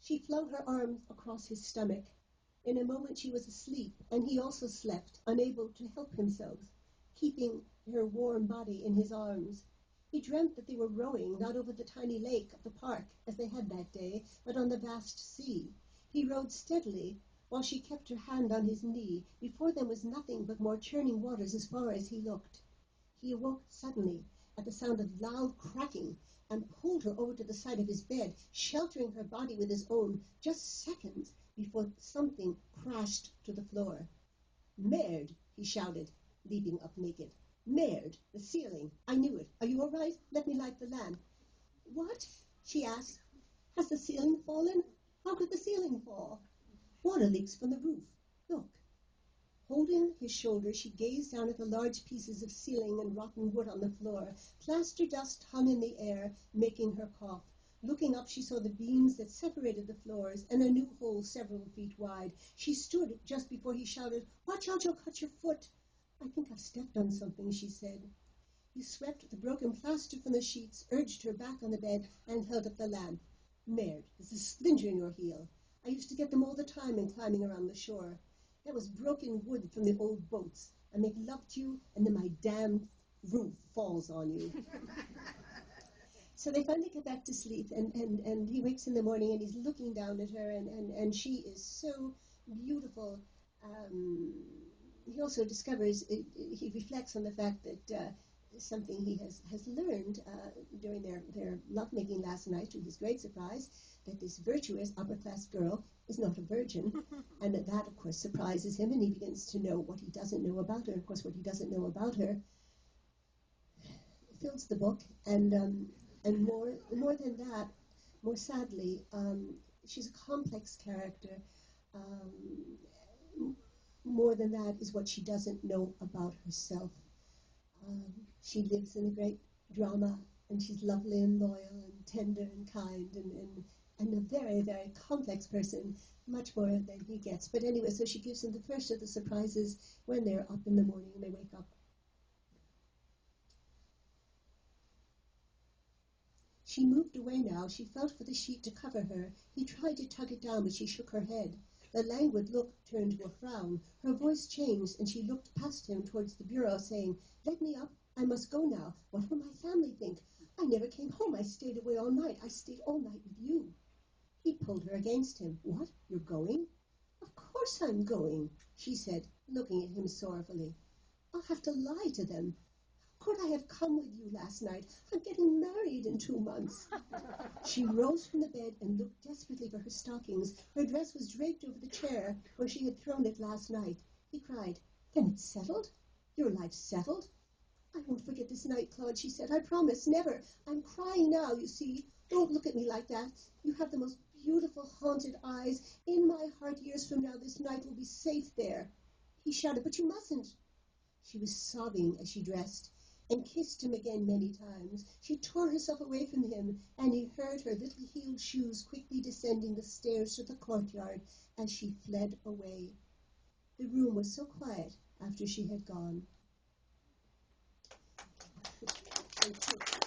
She flung her arms across his stomach. In a moment she was asleep, and he also slept, unable to help himself, keeping her warm body in his arms. He dreamt that they were rowing, not over the tiny lake of the park, as they had that day, but on the vast sea. He rowed steadily, while she kept her hand on his knee. Before them was nothing but more churning waters as far as he looked. He awoke suddenly at the sound of loud cracking, and pulled her over to the side of his bed, sheltering her body with his own, just seconds before something crashed to the floor. "Merde!" he shouted, leaping up naked. "Merde! The ceiling! I knew it. Are you all right? Let me light the lamp." "What?" she asked. "Has the ceiling fallen? How could the ceiling fall?" "Water leaks from the roof. Look." Holding his shoulder, she gazed down at the large pieces of ceiling and rotten wood on the floor. Plaster dust hung in the air, making her cough. Looking up, she saw the beams that separated the floors and a new hole several feet wide. She stood just before he shouted, "Watch out, you'll cut your foot." "I think I've stepped on something," she said. He swept the broken plaster from the sheets, urged her back on the bed, and held up the lamp. "Merde, there's a splinter in your heel. I used to get them all the time in climbing around the shore. That was broken wood from the old boats. I make love to you, and then my damned roof falls on you." So they finally get back to sleep, and he wakes in the morning, and he's looking down at her, and she is so beautiful. He also discovers, he reflects on the fact that something he has learned during their lovemaking last night, to his great surprise, that this virtuous upper-class girl is not a virgin, and that, of course, surprises him, and he begins to know what he doesn't know about her. Of course, what he doesn't know about her fills the book, and more than that, more sadly, she's a complex character. More than that is what she doesn't know about herself. She lives in a great drama, and she's lovely and loyal and tender and kind and a very, very complex person, much more than he gets. But anyway, so she gives him the first of the surprises when they're up in the morning and they wake up. She moved away now. She felt for the sheet to cover her. He tried to tug it down, but she shook her head. The languid look turned to a frown. Her voice changed, and she looked past him towards the bureau, saying, "Let me up. I must go now. What will my family think? I never came home. I stayed away all night. I stayed all night with you." He pulled her against him. "What? You're going?" "Of course I'm going," she said, looking at him sorrowfully. "I'll have to lie to them. Could I have come with you last night? I'm getting married in 2 months. She rose from the bed and looked desperately for her stockings. Her dress was draped over the chair where she had thrown it last night. He cried, "Then it's settled? Your life's settled?" "I won't forget this night, Claude," she said. "I promise, never. I'm crying now, you see. Don't look at me like that. You have the most beautiful haunted eyes. In my heart, years from now, this night will be safe there." He shouted, "But you mustn't." She was sobbing as she dressed, and kissed him again many times. She tore herself away from him, and he heard her little-heeled shoes quickly descending the stairs to the courtyard as she fled away. The room was so quiet after she had gone. Thank you.